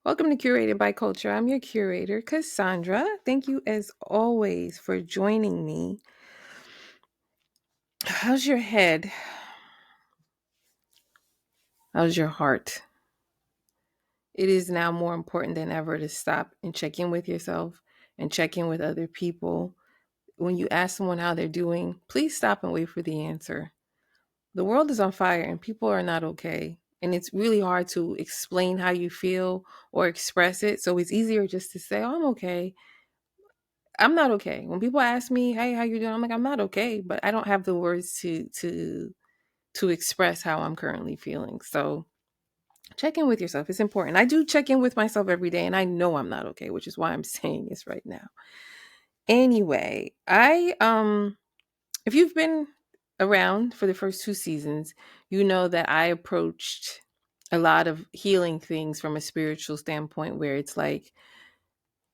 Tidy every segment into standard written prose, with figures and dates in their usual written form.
Welcome to Curated by Culture. I'm your curator, Cassandra. Thank you, as always, for joining me. How's your head? How's your heart? It is now more important than ever to stop and check in with yourself and check in with other people. When you ask someone how they're doing, please stop and wait for the answer. The world is on fire and people are not okay. And it's really hard to explain how you feel or express it. So it's easier just to say, oh, I'm okay. I'm not okay. When people ask me, "Hey, how you doing?" I'm like, "I'm not okay," but I don't have the words to express how I'm currently feeling. So, check in with yourself. It's important. I do check in with myself every day and I know I'm not okay, which is why I'm saying this right now. Anyway, I if you've been around for the first two seasons, you know that I approached a lot of healing things from a spiritual standpoint where it's like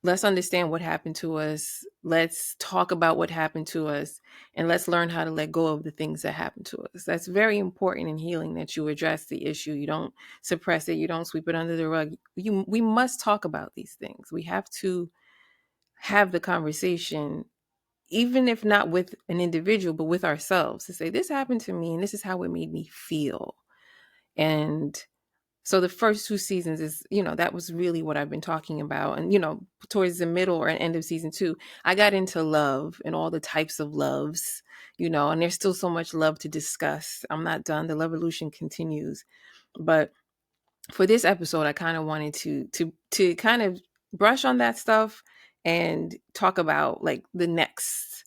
let's understand what happened to us. Let's talk about what happened to us and let's learn how to let go of the things that happened to us. That's very important in healing that you address the issue. You don't suppress it, you don't sweep it under the rug. We must talk about these things. We have to have the conversation even if not with an individual but with ourselves to say this happened to me and this is how it made me feel. And so the first two seasons is, that was really what I've been talking about. And, towards the middle or end of season two, I got into love and all the types of loves, and there's still so much love to discuss. I'm not done. The love evolution continues. But for this episode, I kind of wanted to kind of brush on that stuff and talk about like the next.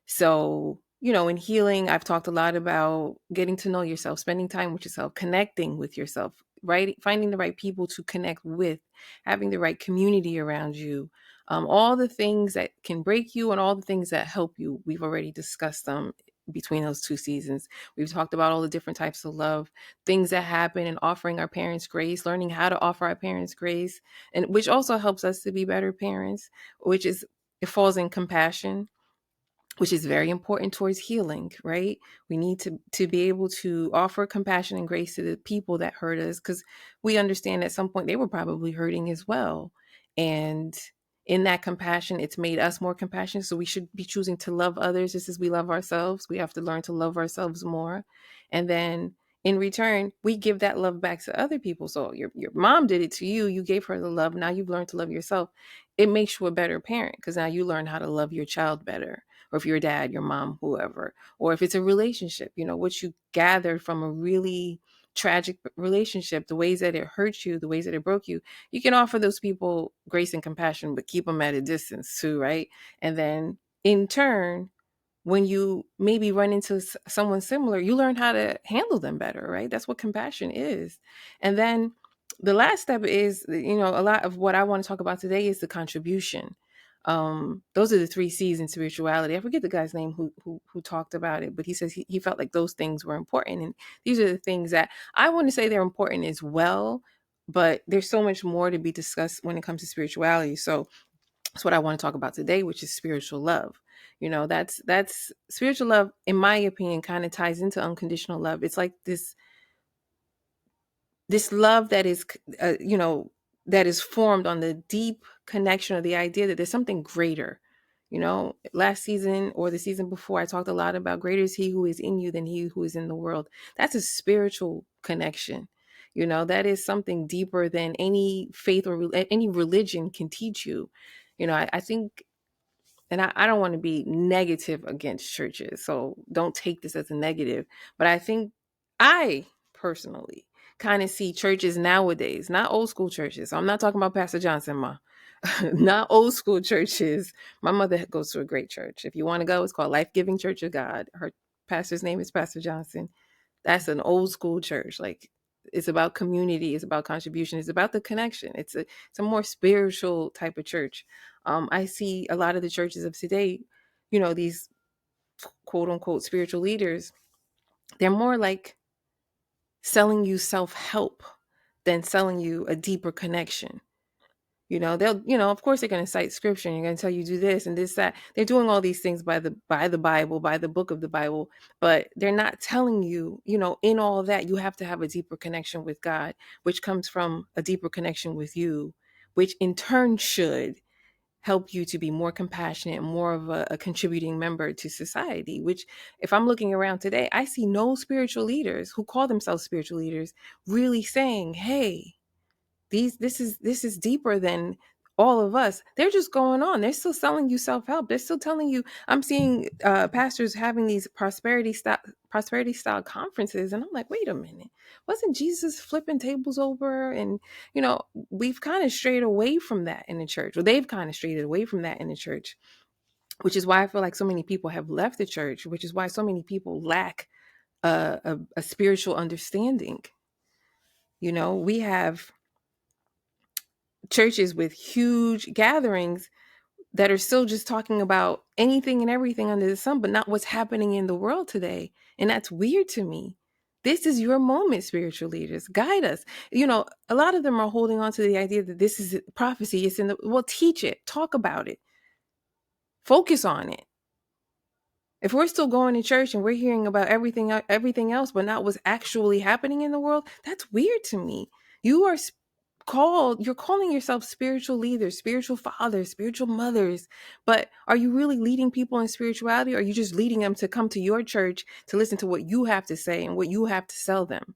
So, in healing, I've talked a lot about getting to know yourself, spending time with yourself, connecting with yourself, right? Finding the right people to connect with, having the right community around you, all the things that can break you and all the things that help you. We've already discussed them between those two seasons. We've talked about all the different types of love, things that happen, and offering our parents grace, learning how to offer our parents grace, and which also helps us to be better parents, which is it falls in compassion, which is very important towards healing, right? We need to be able to offer compassion and grace to the people that hurt us because we understand at some point they were probably hurting as well. And in that compassion, it's made us more compassionate. So we should be choosing to love others just as we love ourselves. We have to learn to love ourselves more. And then in return, we give that love back to other people. So your mom did it to you. You gave her the love. Now you've learned to love yourself. It makes you a better parent because now you learn how to love your child better, or if your dad, your mom, whoever, or if it's a relationship, what you gathered from a really tragic relationship, the ways that it hurt you, the ways that it broke you, you can offer those people grace and compassion, but keep them at a distance too, right? And then in turn, when you maybe run into someone similar, you learn how to handle them better, right? That's what compassion is. And then the last step is, a lot of what I want to talk about today is the contribution. Those are the three C's in spirituality. I forget the guy's name who talked about it, but he says he felt like those things were important. And these are the things that I want to say they're important as well, but there's so much more to be discussed when it comes to spirituality. So that's what I want to talk about today, which is spiritual love. That's spiritual love, in my opinion, kind of ties into unconditional love. It's like this love that is, that is formed on the deep connection of the idea that there's something greater. Last season or the season before, I talked a lot about greater is he who is in you than he who is in the world. That's a spiritual connection. That is something deeper than any faith or any religion can teach you. I think, and I don't want to be negative against churches, so don't take this as a negative, but I think I personally kind of see churches nowadays, not old school churches. I'm not talking about Pastor Johnson, ma. Not old school churches. My mother goes to a great church. If you want to go, it's called Life Giving Church of God. Her pastor's name is Pastor Johnson. That's an old school church. Like, it's about community, it's about contribution, it's about the connection. It's a more spiritual type of church. I see a lot of the churches of today, these quote unquote spiritual leaders, they're more like selling you self-help than selling you a deeper connection. They'll, of course they're going to cite scripture and you're going to tell you do this and this, that. They're doing all these things by the Bible, by the book of the Bible, but they're not telling you, in all of that, you have to have a deeper connection with God, which comes from a deeper connection with you. which in turn should help you to be more compassionate, more of a contributing member to society. Which, if I'm looking around today, I see no spiritual leaders who call themselves spiritual leaders really saying, hey, this is deeper than all of us. They're just going on. They're still selling you self-help. They're still telling you. I'm seeing pastors having these prosperity style conferences, and I'm like, wait a minute, wasn't Jesus flipping tables over? And we've kind of strayed away from that in the church. Well, they've kind of strayed away from that in the church, which is why I feel like so many people have left the church, which is why so many people lack a spiritual understanding. We have churches with huge gatherings that are still just talking about anything and everything under the sun, but not what's happening in the world today. And that's weird to me. This is your moment, spiritual leaders. Guide us. A lot of them are holding on to the idea that this is prophecy. It's well, teach it, talk about it, focus on it. If we're still going to church and we're hearing about everything else, but not what's actually happening in the world, that's weird to me. You're calling yourself spiritual leaders, spiritual fathers, spiritual mothers, but are you really leading people in spirituality, or are you just leading them to come to your church to listen to what you have to say and what you have to sell them?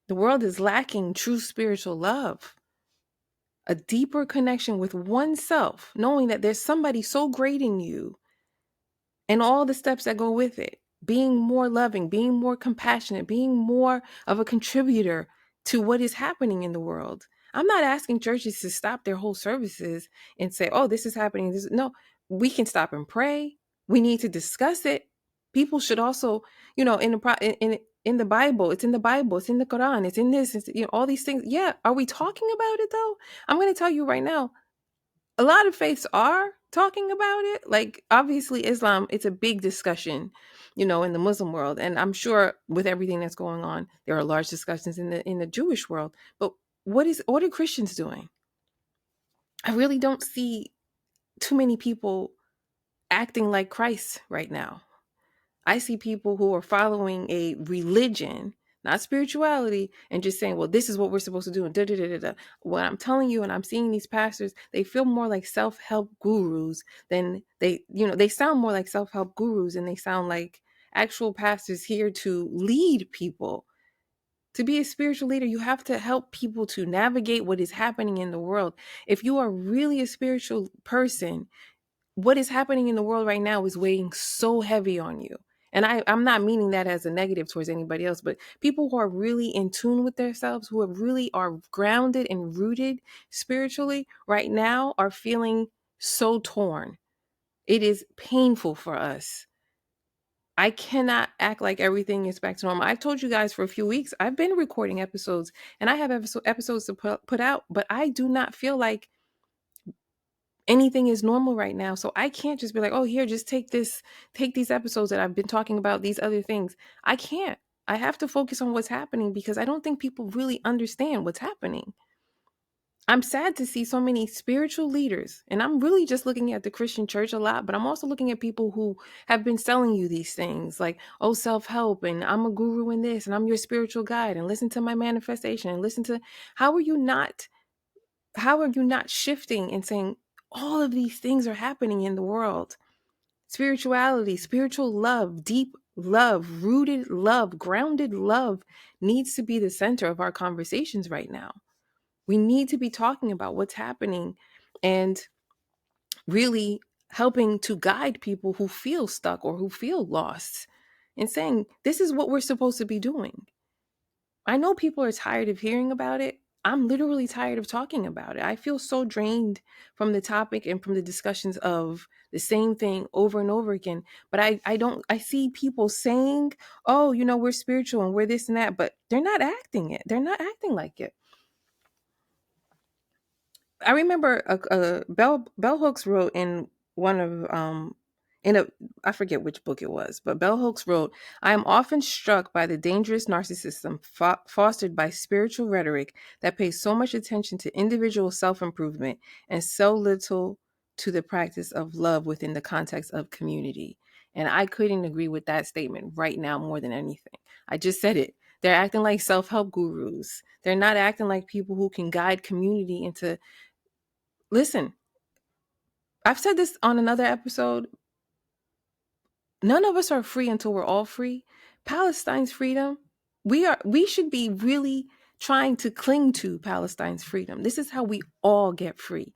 The world is lacking true spiritual love, a deeper connection with oneself, knowing that there's somebody so great in you and all the steps that go with it. Being more loving, being more compassionate, being more of a contributor to what is happening in the world. I'm not asking churches to stop their whole services and say, oh, this is happening. No, we can stop and pray. We need to discuss it. People should also, in the Bible, it's in the Bible, it's in the Quran, it's in this, all these things. Yeah. Are we talking about it though? I'm going to tell you right now, a lot of faiths are talking about it. Like, obviously Islam, it's a big discussion, in the Muslim world. And I'm sure with everything that's going on, there are large discussions in the Jewish world. But what are Christians doing? I really don't see too many people acting like Christ right now. I see people who are following a religion, not spirituality, and just saying, well, this is what we're supposed to do. And da, da, da, da, da. What I'm telling you, and I'm seeing these pastors, they feel more like self-help gurus than they sound more like self-help gurus, and they sound like actual pastors here to lead people. To be a spiritual leader, you have to help people to navigate what is happening in the world. If you are really a spiritual person, what is happening in the world right now is weighing so heavy on you. And I'm not meaning that as a negative towards anybody else, but people who are really in tune with themselves, who really are grounded and rooted spiritually right now, are feeling so torn. It is painful for us. I cannot act like everything is back to normal. I've told you guys for a few weeks, I've been recording episodes and I have episodes to put out, but I do not feel like anything is normal right now. So I can't just be like, oh, here, just take these episodes that I've been talking about, these other things. I can't. I have to focus on what's happening because I don't think people really understand what's happening. I'm sad to see so many spiritual leaders, and I'm really just looking at the Christian church a lot, but I'm also looking at people who have been selling you these things like, oh, self-help, and I'm a guru in this, and I'm your spiritual guide, and listen to my manifestation, and listen to, how are you not shifting and saying all of these things are happening in the world? Spirituality, spiritual love, deep love, rooted love, grounded love needs to be the center of our conversations right now. We need to be talking about what's happening and really helping to guide people who feel stuck or who feel lost and saying, this is what we're supposed to be doing. I know people are tired of hearing about it. I'm literally tired of talking about it. I feel so drained from the topic and from the discussions of the same thing over and over again. But I see people saying, oh, we're spiritual and we're this and that, but they're not acting it. They're not acting like it. I remember Bell Hooks wrote in one of in a I forget which book it was, but Bell Hooks wrote, "I am often struck by the dangerous narcissism fostered by spiritual rhetoric that pays so much attention to individual self-improvement and so little to the practice of love within the context of community." And I couldn't agree with that statement right now more than anything. I just said it. They're acting like self-help gurus. They're not acting like people who can guide community into, listen, I've said this on another episode. None of us are free until we're all free. Palestine's freedom, we should be really trying to cling to Palestine's freedom. This is how we all get free.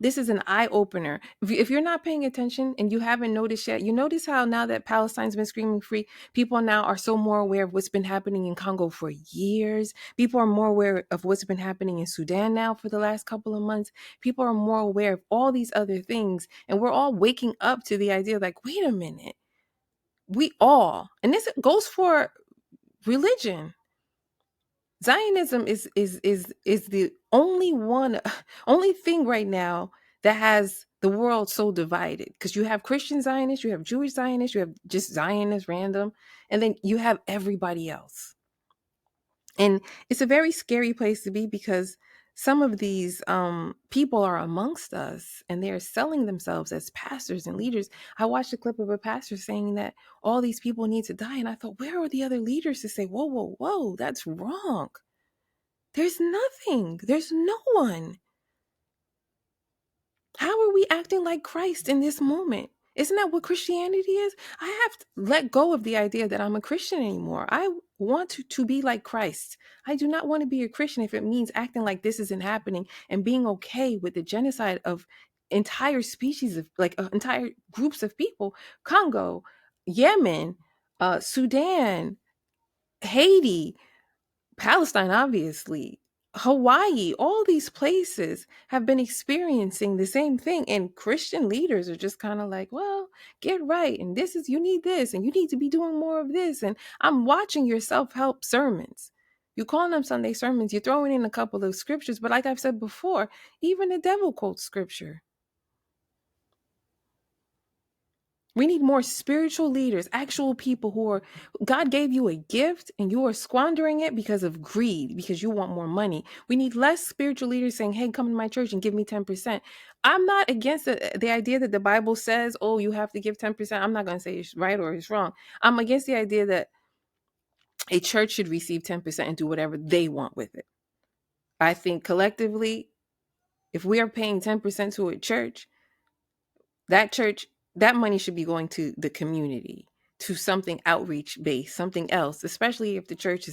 This is an eye opener. If you're not paying attention and you haven't noticed yet, you notice how now that Palestine's been screaming free, people now are so more aware of what's been happening in Congo for years. People are more aware of what's been happening in Sudan now for the last couple of months. People are more aware of all these other things. And we're all waking up to the idea like, wait a minute, we all, and this goes for religion. Zionism is the only thing right now that has the world so divided, because you have Christian Zionists, you have Jewish Zionists, you have just Zionists random, and then you have everybody else. And it's a very scary place to be, because some of these people are amongst us and they're selling themselves as pastors and leaders. I watched a clip of a pastor saying that all these people need to die. And I thought, where are the other leaders to say, whoa, whoa, whoa, that's wrong? There's nothing. There's no one. How are we acting like Christ in this moment? Isn't that what Christianity is? I have to let go of the idea that I'm a Christian anymore. I want to be like Christ. I do not want to be a Christian if it means acting like this isn't happening and being okay with the genocide of entire species of, like, entire groups of people. Congo, Yemen, Sudan, Haiti, Palestine, obviously, Hawaii, all these places have been experiencing the same thing. And Christian leaders are just kind of like, well, get right. And this is, you need this, and you need to be doing more of this. And I'm watching your self-help sermons. You call them Sunday sermons, you're throwing in a couple of scriptures. But like I've said before, even the devil quotes scripture. We need more spiritual leaders, actual people who are, God gave you a gift and you are squandering it because of greed, because you want more money. We need less spiritual leaders saying, hey, come to my church and give me 10%. I'm not against the idea that the Bible says, oh, you have to give 10%. I'm not going to say it's right or it's wrong. I'm against the idea that a church should receive 10% and do whatever they want with it. I think collectively, if we are paying 10% to a church, that money should be going to the community, to something outreach based, something else, especially if the church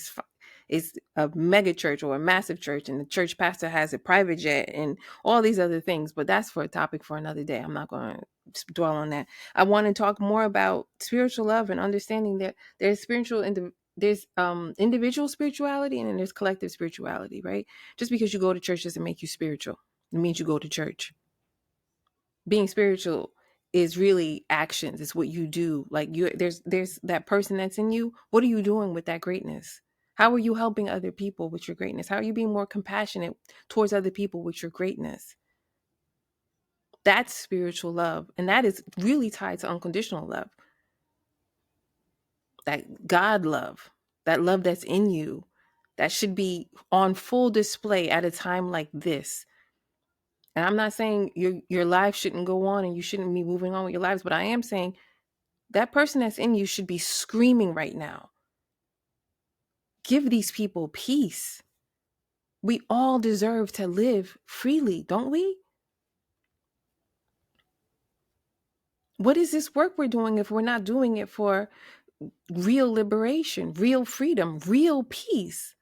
is a mega church or a massive church and the church pastor has a private jet and all these other things. But that's for a topic for another day. I'm not going to dwell on that. I want to talk more about spiritual love and understanding that there's individual spirituality and then there's collective spirituality, right? Just because you go to church doesn't make you spiritual. It means you go to church. Being spiritual is really actions. It's what you do. Like, there's that person that's in you. What are you doing with that greatness? How are you helping other people with your greatness? How are you being more compassionate towards other people with your greatness? That's spiritual love. And that is really tied to unconditional love. That God love, that love that's in you, that should be on full display at a time like this. And I'm not saying your life shouldn't go on and you shouldn't be moving on with your lives, but I am saying that person that's in you should be screaming right now. Give these people peace. We all deserve to live freely, don't we? What is this work we're doing if we're not doing it for real liberation, real freedom, real peace?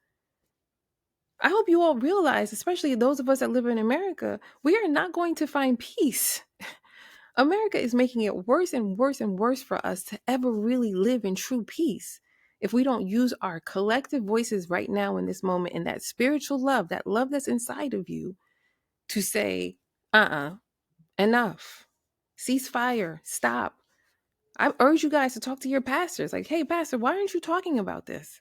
I hope you all realize, especially those of us that live in America, we are not going to find peace. America is making it worse and worse and worse for us to ever really live in true peace if we don't use our collective voices right now in this moment, and that spiritual love, that love that's inside of you, to say, enough, ceasefire, stop. I urge you guys to talk to your pastors. Like, hey, pastor, why aren't you talking about this?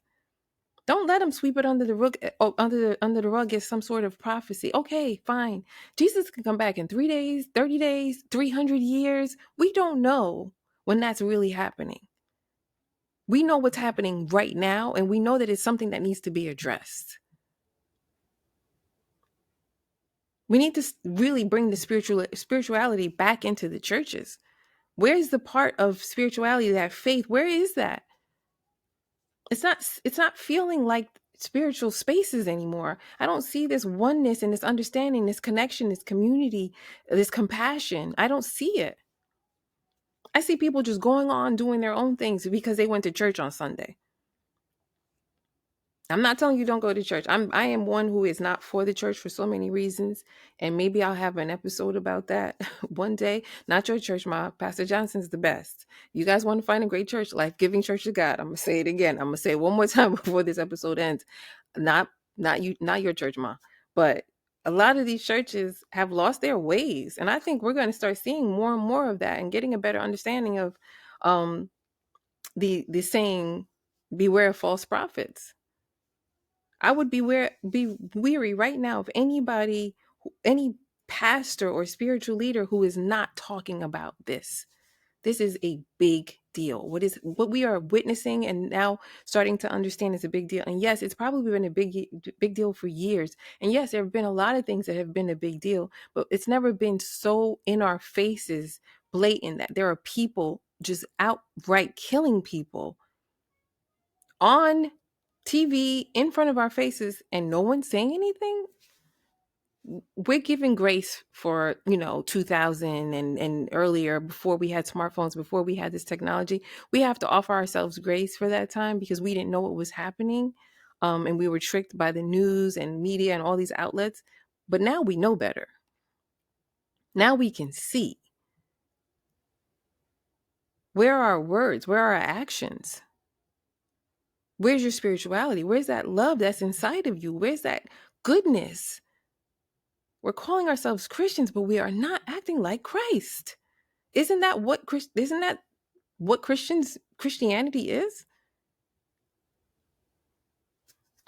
Don't let them sweep it under the rug, under the rug as some sort of prophecy. Okay, fine. Jesus can come back in 3 days, 30 days, 300 years. We don't know when that's really happening. We know what's happening right now, and we know that it's something that needs to be addressed. We need to really bring the spirituality back into the churches. Where's the part of spirituality, that faith? Where is that? It's not feeling like spiritual spaces anymore. I don't see this oneness and this understanding, this connection, this community, this compassion. I don't see it. I see people just going on doing their own things because they went to church on Sunday. I'm not telling you don't go to church. I am one who is not for the church for so many reasons, and maybe I'll have an episode about that one day. Not your church, Ma. Pastor Johnson's the best. You guys want to find a great church, life-giving church of God. I'm gonna say it again. I'm gonna say it one more time before this episode ends. Not not your church, Ma. But a lot of these churches have lost their ways, and I think we're going to start seeing more and more of that and getting a better understanding of um, the saying, "Beware of false prophets." I would be weary right now of anybody, any pastor or spiritual leader who is not talking about this. This is a big deal. What we are witnessing and now starting to understand is a big deal. And yes, it's probably been a big deal for years. And yes, there have been a lot of things that have been a big deal, but it's never been so in our faces, blatant, that there are people just outright killing people on TV in front of our faces and no one's saying anything. We're giving grace for 2000 and earlier, before we had smartphones, before we had this technology. We have to offer ourselves grace for that time because we didn't know what was happening, and we were tricked by the news and media and all these outlets. But now we know better. Now we can see. Where are our words? Where are our actions? Where's your spirituality? Where's that love that's inside of you? Where's that goodness? We're calling ourselves Christians, but we are not acting like Christ. Isn't that what Christianity is?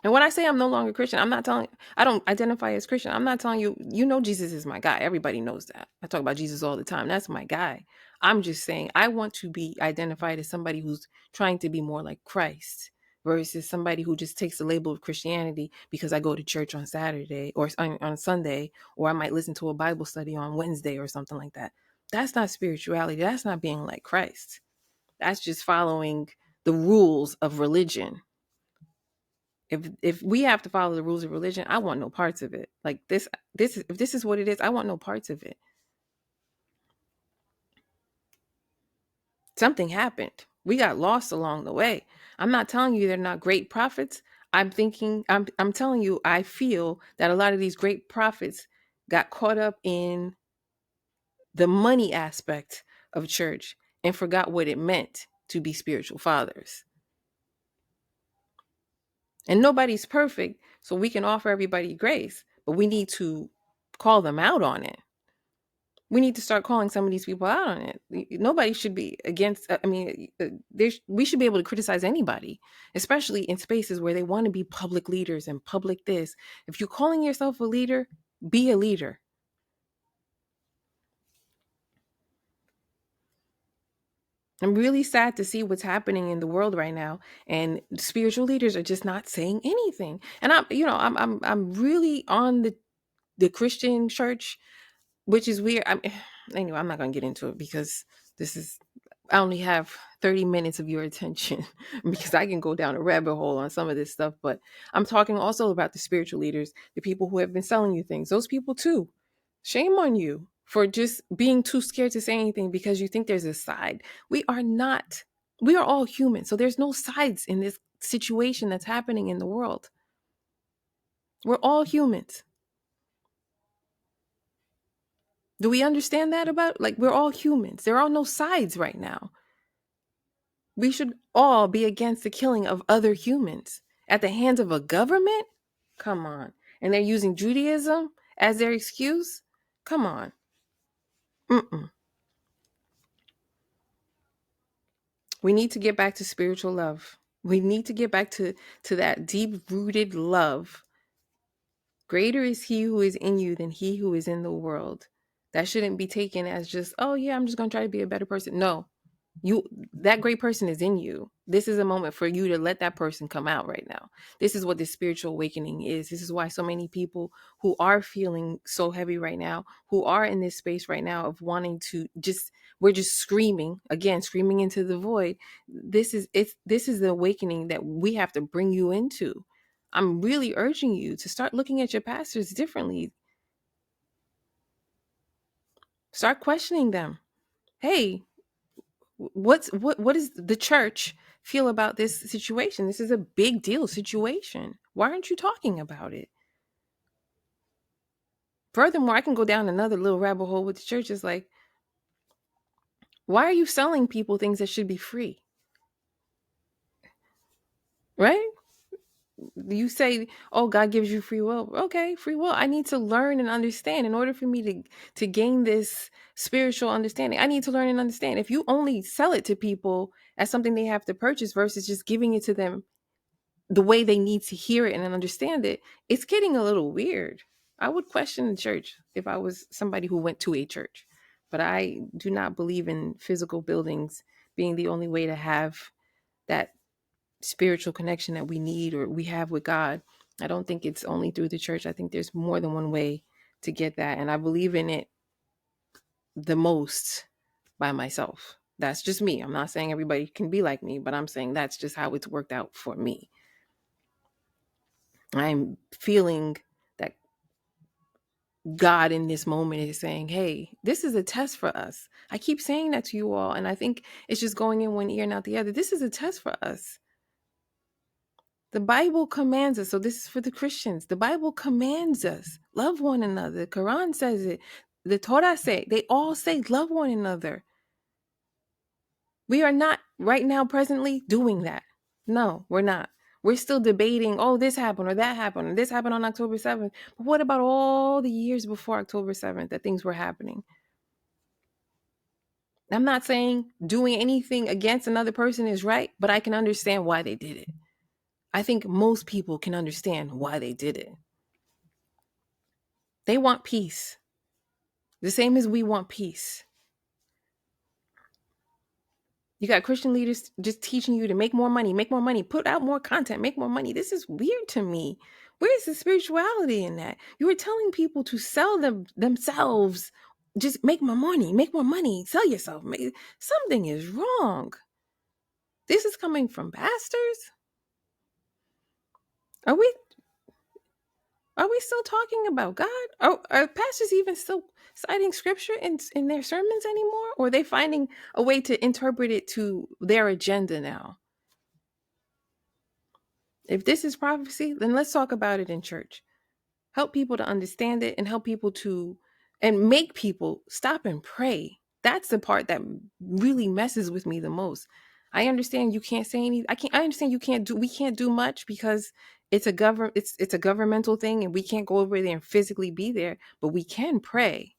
And when I say I'm no longer Christian, I don't identify as Christian. I'm not telling you, Jesus is my guy. Everybody knows that. I talk about Jesus all the time. That's my guy. I'm just saying I want to be identified as somebody who's trying to be more like Christ versus somebody who just takes the label of Christianity because I go to church on Saturday or on Sunday, or I might listen to a Bible study on Wednesday or something like that. That's not spirituality. That's not being like Christ. That's just following the rules of religion. If we have to follow the rules of religion, I want no parts of it. Like if this is what it is, I want no parts of it. Something happened. We got lost along the way. I'm not telling you they're not great prophets. I'm telling you, I feel that a lot of these great prophets got caught up in the money aspect of church and forgot what it meant to be spiritual fathers. And nobody's perfect, so we can offer everybody grace, but we need to call them out on it. We need to start calling some of these people out on it. Nobody should be against. We should be able to criticize anybody, especially in spaces where they want to be public leaders and public this. If you're calling yourself a leader, be a leader. I'm really sad to see what's happening in the world right now, and spiritual leaders are just not saying anything. And I'm really on the Christian church, which is weird. Anyway, I'm not going to get into it because I only have 30 minutes of your attention because I can go down a rabbit hole on some of this stuff. But I'm talking also about the spiritual leaders, the people who have been selling you things. Those people too. Shame on you for just being too scared to say anything because you think there's a side. We are not. We are all human. So there's no sides in this situation that's happening in the world. We're all humans. Do we understand that about, like, we're all humans? There are no sides right now. We should all be against the killing of other humans at the hands of a government? Come on. And they're using Judaism as their excuse? Come on. Mm-mm. We need to get back to spiritual love. We need to get back to that deep-rooted love. Greater is he who is in you than he who is in the world. That shouldn't be taken as just, oh yeah, I'm just going to try to be a better person. No, that great person is in you. This is a moment for you to let that person come out right now. This is what this spiritual awakening is. This is why so many people who are feeling so heavy right now, who are in this space right now of wanting to just we're just screaming again, screaming into the void. This is the awakening that we have to bring you into. I'm really urging you to start looking at your pastors differently. Start questioning them. Hey, what does the church feel about this situation? This is a big deal situation. Why aren't you talking about it? Furthermore, I can go down another little rabbit hole with the church. Is like, why are you selling people things that should be free? Right? You say, oh, God gives you free will. Okay, free will. I need to learn and understand in order for me to gain this spiritual understanding. I need to learn and understand. If you only sell it to people as something they have to purchase versus just giving it to them the way they need to hear it and understand it, it's getting a little weird. I would question the church if I was somebody who went to a church. But I do not believe in physical buildings being the only way to have that spiritual connection that we need or we have with God. I don't think it's only through the church. I think there's more than one way to get that. And I believe in it the most by myself. That's just me. I'm not saying everybody can be like me, but I'm saying that's just how it's worked out for me. I'm feeling that God in this moment is saying, hey, this is a test for us. I keep saying that to you all, and I think it's just going in one ear and out the other. This is a test for us. The Bible commands us. So this is for the Christians. The Bible commands us, love one another. The Quran says it. The Torah say, they all say, love one another. We are not right now presently doing that. No, we're not. We're still debating, oh, this happened or that happened, or this happened on October 7th. But what about all the years before October 7th that things were happening? I'm not saying doing anything against another person is right, but I can understand why they did it. I think most people can understand why they did it. They want peace, the same as we want peace. You got Christian leaders just teaching you to make more money, put out more content, make more money. This is weird to me. Where is the spirituality in that? You were telling people to sell themselves. Just make more money, sell yourself. Something is wrong. This is coming from pastors? Are we still talking about God? Are pastors even still citing scripture in their sermons anymore? Or are they finding a way to interpret it to their agenda now? If this is prophecy, then let's talk about it in church. Help people to understand it and help people to, and make people stop and pray. That's the part that really messes with me the most. I understand you can't say anything. I understand we can't do much because it's a governmental thing and we can't go over there and physically be there, but we can pray.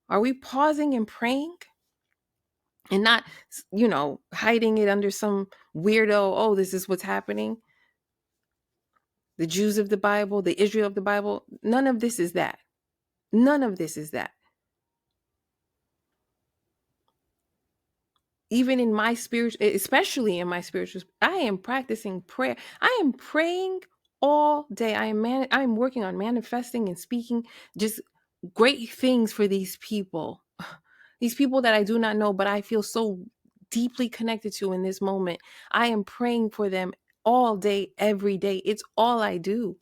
Are we pausing and praying? And not, hiding it under some weirdo, oh, this is what's happening. The Jews of the Bible, the Israel of the Bible, none of this is that. None of this is that. Even in my spiritual, especially in my spiritual, I am practicing prayer. I am praying all day. I am working on manifesting and speaking just great things for these people. These people that I do not know, but I feel so deeply connected to in this moment. I am praying for them all day, every day. It's all I do.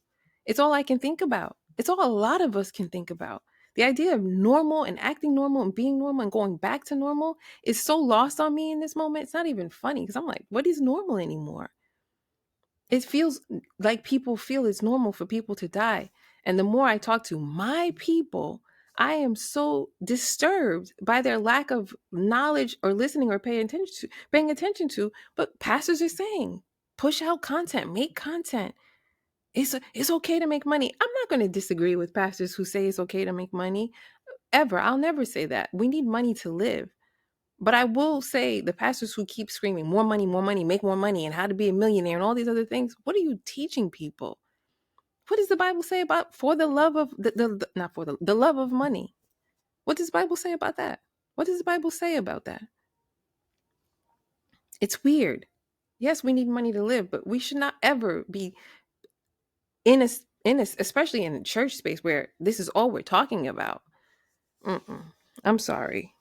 It's all I can think about. It's all a lot of us can think about. The idea of normal and acting normal and being normal and going back to normal is so lost on me in this moment. It's not even funny because I'm like, what is normal anymore? It feels like people feel it's normal for people to die. And the more I talk to my people, I am so disturbed by their lack of knowledge or listening or paying attention to. But pastors are saying, push out content, make content. It's okay to make money. I'm not going to disagree with pastors who say it's okay to make money ever. I'll never say that. We need money to live. But I will say the pastors who keep screaming more money, make more money, and how to be a millionaire and all these other things, what are you teaching people? What does the Bible say about for the love of not for the love of money? What does the Bible say about that? What does the Bible say about that? It's weird. Yes, we need money to live, but we should not ever be especially in a church space where this is all we're talking about. I'm sorry.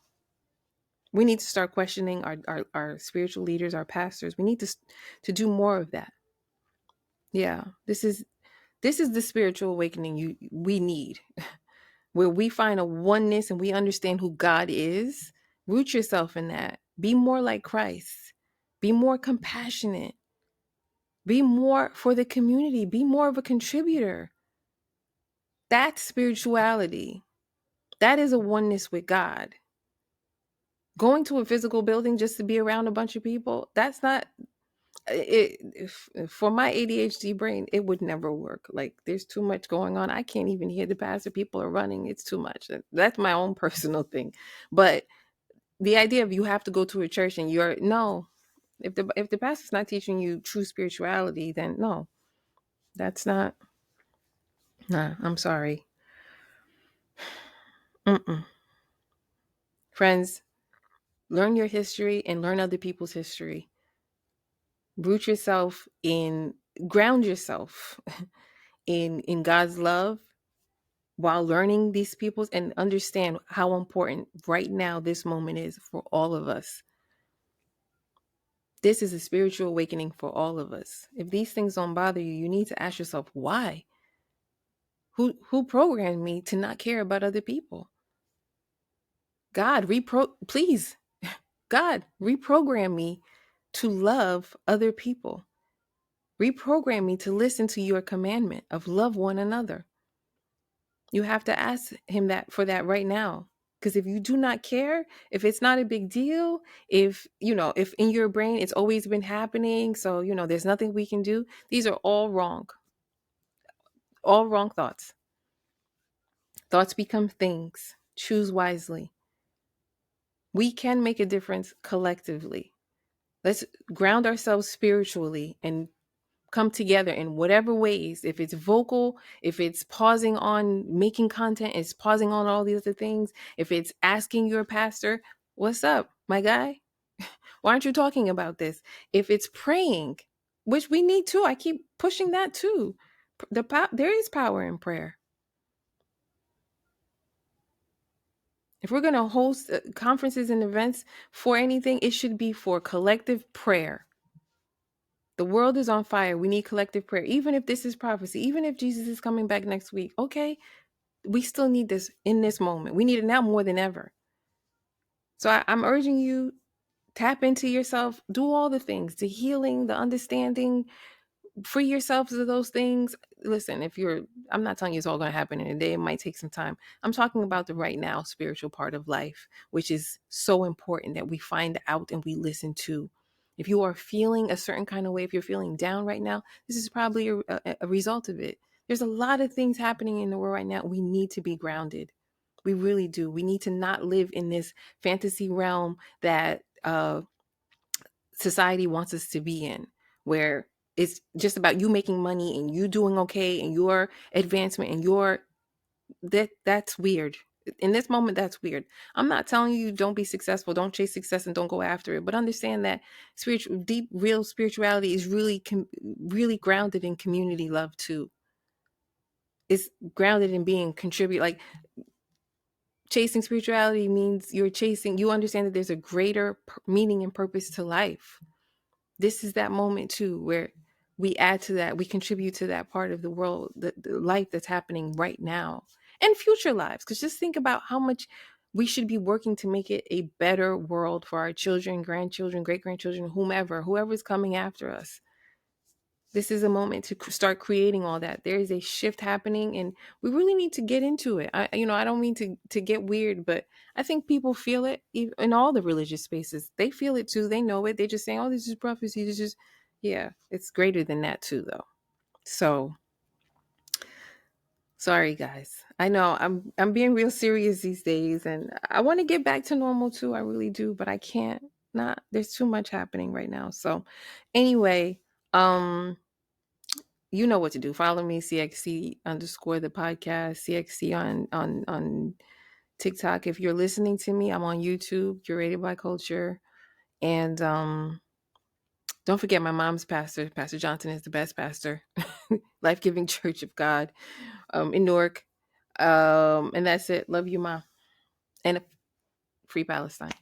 We need to start questioning our spiritual leaders, our pastors. We need to do more of that. Yeah, this is the spiritual awakening we need, where we find a oneness and we understand who God is. Root yourself in that. Be more like Christ. Be more compassionate. Be more for the community. Be more of a contributor. That's spirituality. That is a oneness with God. Going to a physical building just to be around a bunch of people, that's not it. For my ADHD brain, it would never work. Like, there's too much going on. I can't even hear the pastor. People are running. It's too much. That's my own personal thing. But the idea of you have to go to a church and you're no, if the pastor's not teaching you true spirituality, then no, that's not. Nah, I'm sorry. Mm-mm. Friends, learn your history and learn other people's history. Root yourself in, ground yourself in God's love while learning these peoples, and understand how important right now this moment is for all of us. This is a spiritual awakening for all of us. If these things don't bother you, you need to ask yourself, why? Who programmed me to not care about other people? God, please, God, reprogram me to love other people. Reprogram me to listen to your commandment of love one another. You have to ask him that for that right now. Because if you do not care, if it's not a big deal, if in your brain it's always been happening, so there's nothing we can do, these are all wrong. All wrong thoughts. Thoughts become things. Choose wisely. We can make a difference collectively. Let's ground ourselves spiritually and come together in whatever ways. If it's vocal, if it's pausing on making content, it's pausing on all these other things. If it's asking your pastor, what's up, my guy? Why aren't you talking about this? If it's praying, which we need to, I keep pushing that too. There is power in prayer. If we're going to host conferences and events for anything, it should be for collective prayer. The world is on fire. We need collective prayer. Even if this is prophecy, even if Jesus is coming back next week, okay, we still need this in this moment. We need it now more than ever. So I'm urging you, tap into yourself, do all the things, the healing, the understanding, free yourselves of those things. Listen, I'm not telling you it's all going to happen in a day. It might take some time. I'm talking about the right now spiritual part of life, which is so important that we find out and we listen to. If you are feeling a certain kind of way, if you're feeling down right now, this is probably a result of it. There's a lot of things happening in the world right now. We need to be grounded. We really do. We need to not live in this fantasy realm that society wants us to be in, where it's just about you making money and you doing okay and your advancement and that's weird. In this moment, that's weird. I'm not telling you don't be successful, don't chase success and don't go after it, but understand that deep, real spirituality is really grounded in community love too. It's grounded in being contribute. Like, chasing spirituality means you understand that there's a greater meaning and purpose to life. This is that moment too, where we add to that, we contribute to that part of the world, the life that's happening right now and future lives. Because just think about how much we should be working to make it a better world for our children, grandchildren, great-grandchildren, whoever's coming after us. This is a moment to start creating all that. There is a shift happening and we really need to get into it. I don't mean to get weird, but I think people feel it in all the religious spaces. They feel it too. They know it. They're just saying, oh, this is prophecy. This is, yeah, it's greater than that too, though. So sorry, guys. I know I'm being real serious these days and I want to get back to normal too. I really do, but I can't. Not, there's too much happening right now. So anyway, you know what to do. Follow me, CXC _ the podcast, CXC on TikTok. If you're listening to me, I'm on YouTube, Curated by Culture. And don't forget my mom's pastor. Pastor Johnson is the best pastor. Life Giving Church of God in Newark. And that's it. Love you, Mom. And free Palestine.